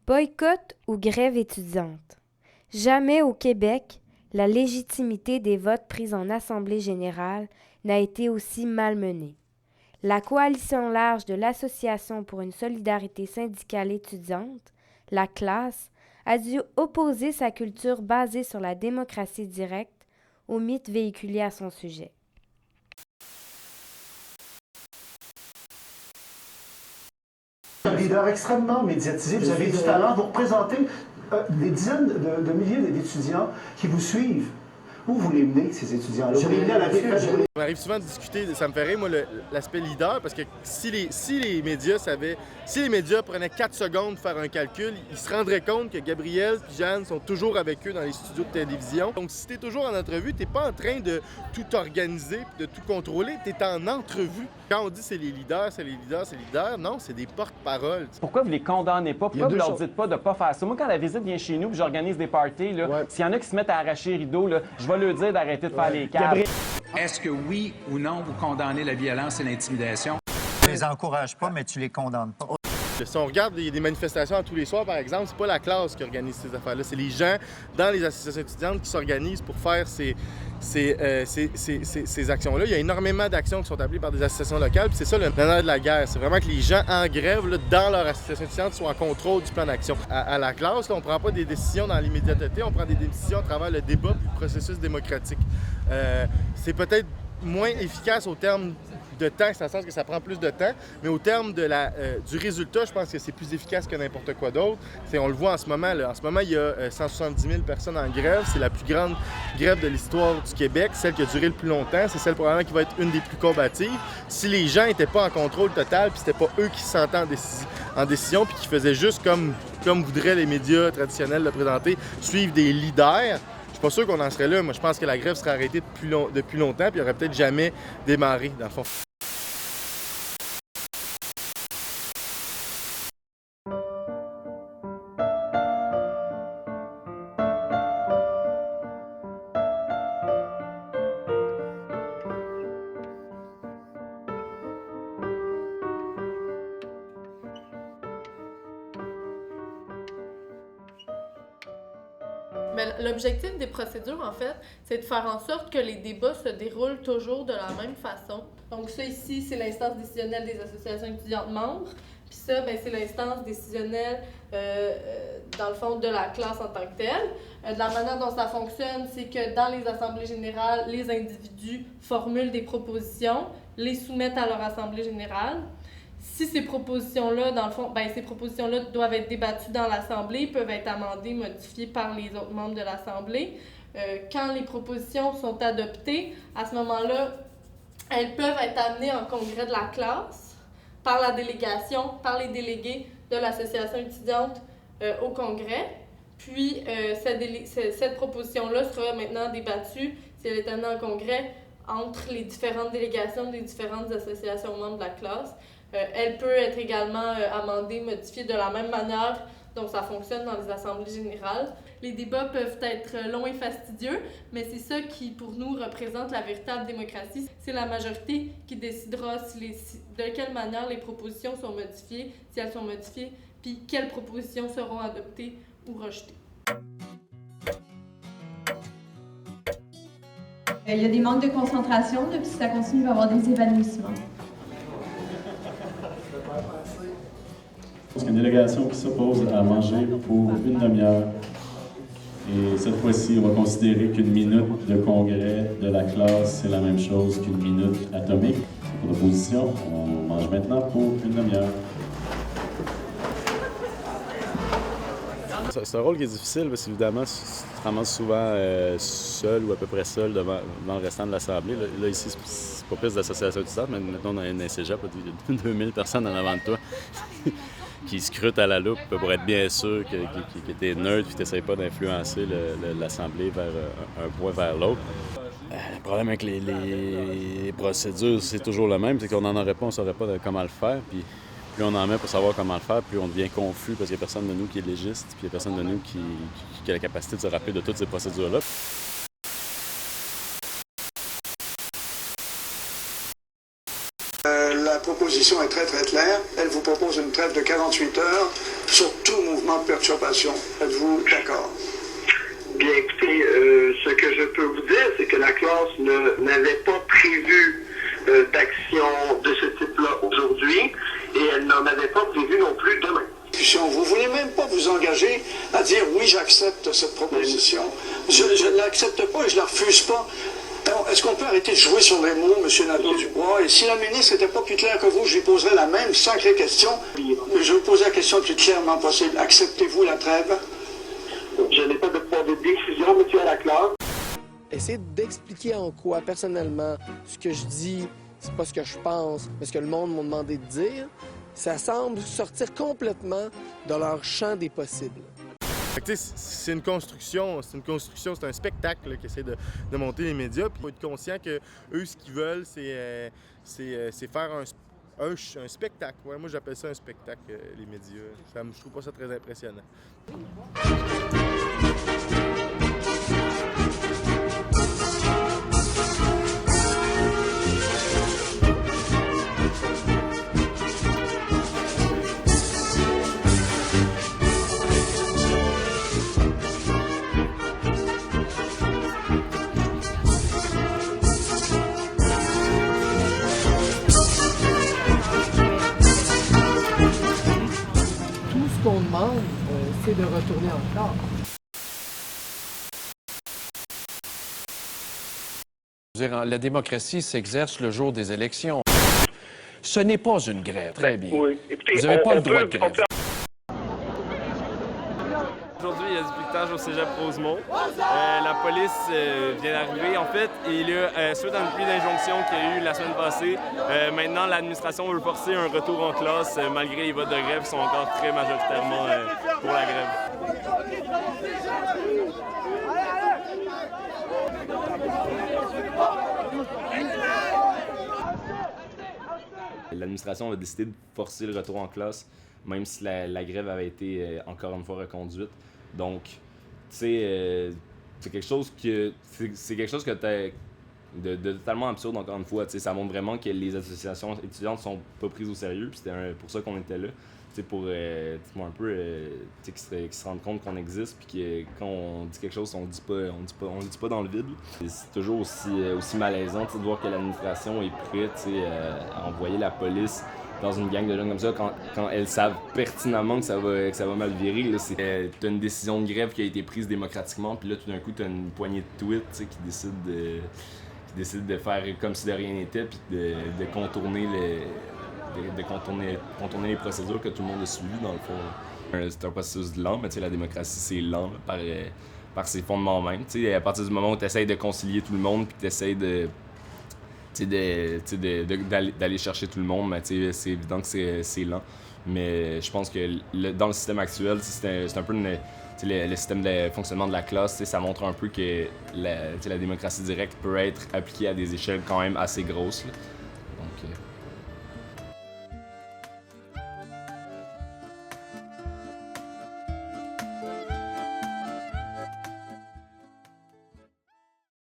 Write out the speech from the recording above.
Boycott ou grève étudiante. Jamais au Québec, la légitimité des votes pris en Assemblée générale n'a été aussi malmenée. La coalition large de l'Association pour une solidarité syndicale étudiante, la classe, a dû opposer sa culture basée sur la démocratie directe aux mythes véhiculés à son sujet. Un leader extrêmement médiatisé, vous avez du talent, vous représentez des dizaines de milliers d'étudiants qui vous suivent. Où vous les menez, ces étudiants-là? Vous les menez à la défaite. On arrive souvent à discuter, ça me fait rire, moi, l'aspect leader, parce que si les médias prenaient 4 secondes pour faire un calcul, ils se rendraient compte que Gabriel et Jeanne sont toujours avec eux dans les studios de télévision. Donc, si tu es toujours en entrevue, tu n'es pas en train de tout organiser, de tout contrôler, tu es en entrevue. Quand on dit c'est les leaders, non, c'est des porte-paroles. Pourquoi vous les condamnez pas? Pourquoi vous leur dites pas de pas faire ça? Moi, quand la visite vient chez nous, puis j'organise des parties, s'il y en a qui se mettent à arracher les rideaux, je vais leur dire d'arrêter de faire les câbles. Est-ce que oui ou non, vous condamnez la violence et l'intimidation? Tu les encourages pas, mais tu les condamnes pas. Si on regarde, il y a des manifestations tous les soirs, par exemple, c'est pas la classe qui organise ces affaires-là, c'est les gens dans les associations étudiantes qui s'organisent pour faire ces actions-là. Il y a énormément d'actions qui sont appelées par des associations locales, puis c'est ça le nerf de la guerre. C'est vraiment que les gens en grève, dans leur association étudiante, soient en contrôle du plan d'action. À la classe, on ne prend pas des décisions dans l'immédiateté, on prend des décisions à travers le débat et le processus démocratique. C'est peut-être moins efficace au terme de temps, c'est dans le sens que ça prend plus de temps, mais au terme du résultat, je pense que c'est plus efficace que n'importe quoi d'autre. On le voit en ce moment. En ce moment, il y a 170 000 personnes en grève. C'est la plus grande grève de l'histoire du Québec, celle qui a duré le plus longtemps. C'est celle probablement qui va être une des plus combatives. Si les gens n'étaient pas en contrôle total, puis c'était pas eux qui se sentaient en décision, puis qui faisaient juste comme voudraient les médias traditionnels le présenter, suivre des leaders, je suis pas sûr qu'on en serait là. Moi, je pense que la grève serait arrêtée depuis longtemps, puis il n'aurait peut-être jamais démarré, dans le fond. L'objectif des procédures, en fait, c'est de faire en sorte que les débats se déroulent toujours de la même façon. Donc ça ici, c'est l'instance décisionnelle des associations étudiantes membres. Puis ça, c'est l'instance décisionnelle, dans le fond, de la classe en tant que telle. De la manière dont ça fonctionne, c'est que dans les assemblées générales, les individus formulent des propositions, les soumettent à leur assemblée générale. Si ces propositions-là, dans le fond, ces propositions-là doivent être débattues dans l'Assemblée, peuvent être amendées, modifiées par les autres membres de l'Assemblée. Quand les propositions sont adoptées, à ce moment-là, elles peuvent être amenées en congrès de la classe par la délégation, par les délégués de l'association étudiante au congrès. Puis, cette proposition-là sera maintenant débattue, si elle est amenée en congrès, entre les différentes délégations des différentes associations membres de la classe. Elle peut être également amendée, modifiée de la même manière dont ça fonctionne dans les assemblées générales. Les débats peuvent être longs et fastidieux, mais c'est ça qui, pour nous, représente la véritable démocratie. C'est la majorité qui décidera de quelle manière les propositions sont modifiées, si elles sont modifiées, puis quelles propositions seront adoptées ou rejetées. Il y a des manques de concentration, puis ça continue à avoir des évanouissements. C'est une délégation qui s'oppose à manger pour une demi-heure. Et cette fois-ci, on va considérer qu'une minute de congrès de la classe, c'est la même chose qu'une minute atomique. Pour l'opposition, on mange maintenant pour une demi-heure. C'est un rôle qui est difficile parce qu'évidemment, tu te ramasses souvent seul ou à peu près seul devant le restant de l'Assemblée. Là ici, c'est pas plus d'association étudiante, mais maintenant, dans un cégep, il y a 2000 personnes en avant de toi qui scrutent à la loupe pour être bien sûr que tu es neutre et que tu n'essayes pas d'influencer l'Assemblée vers un point vers l'autre. Le problème avec les procédures, c'est toujours le même, c'est qu'on n'en aurait pas, on ne saurait pas comment le faire. Puis plus on en met pour savoir comment le faire, plus on devient confus parce qu'il n'y a personne de nous qui est légiste, puis il n'y a personne de nous qui a la capacité de se rappeler de toutes ces procédures-là. La proposition est très très claire. Elle vous propose une trêve de 48 heures sur tout mouvement de perturbation. Êtes-vous d'accord? Bien, écoutez, ce que je peux vous dire, c'est que la classe n'avait pas prévu d'action de ce type-là aujourd'hui et elle n'en avait pas prévu non plus demain. Vous ne voulez même pas vous engager à dire oui, j'accepte cette proposition. Je ne l'accepte pas et je ne la refuse pas. Est-ce qu'on peut arrêter de jouer sur les mots, M. Nadeau-Dubois? Et si la ministre n'était pas plus claire que vous, je lui poserais la même sacrée question. Mais je vais vous poser la question le plus clairement possible. Acceptez-vous la trêve? Je n'ai pas de pouvoir de décision, M. Laclaire. Essayer d'expliquer en quoi, personnellement, ce que je dis, c'est pas ce que je pense, mais ce que le monde m'a demandé de dire, ça semble sortir complètement de leur champ des possibles. C'est une construction, c'est un spectacle qu'essaient de monter les médias. Puis il faut être conscient que eux, ce qu'ils veulent, c'est faire un spectacle. Ouais, moi, j'appelle ça un spectacle, les médias. Je trouve pas ça très impressionnant. Ce qu'on demande, c'est de retourner en classe. La démocratie s'exerce le jour des élections. Ce n'est pas une grève. Très bien. Oui. Écoutez, vous n'avez pas le droit de grève. Aujourd'hui, il y a du piquetage au cégep Rosemont. La police vient d'arriver, en fait, et là, suite à une pluie d'injonctions qu'il y a eu la semaine passée, maintenant, l'administration veut forcer un retour en classe, malgré les votes de grève qui sont encore très majoritairement pour la grève. L'administration a décidé de forcer le retour en classe, même si la grève avait été encore une fois reconduite. Donc, tu sais, c'est quelque chose que de totalement absurde, encore une fois. Tu sais, ça montre vraiment que les associations étudiantes sont pas prises au sérieux, puis c'était pour ça qu'on était là. Tu sais, pour un peu tu sais, qu'ils se rendent compte qu'on existe, puis que quand on dit quelque chose, on le dit pas dans le vide. C'est toujours aussi malaisant, tu sais, de voir que l'administration est prête, tu sais, à envoyer la police dans une gang de jeunes comme ça, quand elles savent pertinemment que ça va mal virer. T'as une décision de grève qui a été prise démocratiquement, puis là, tout d'un coup, t'as une poignée de tweets, tu sais, qui décident de faire comme si de rien n'était, puis de contourner les procédures que tout le monde a suivies, dans le fond. C'est un processus lent, mais tu sais, la démocratie, c'est lent là, par ses fondements même. Tu sais, à partir du moment où tu essaies de concilier tout le monde, puis tu essaies d'aller chercher tout le monde, mais c'est évident que c'est lent. Mais je pense que dans le système actuel, c'est un peu le système de fonctionnement de la classe, ça montre un peu que la démocratie directe peut être appliquée à des échelles quand même assez grosses. Là.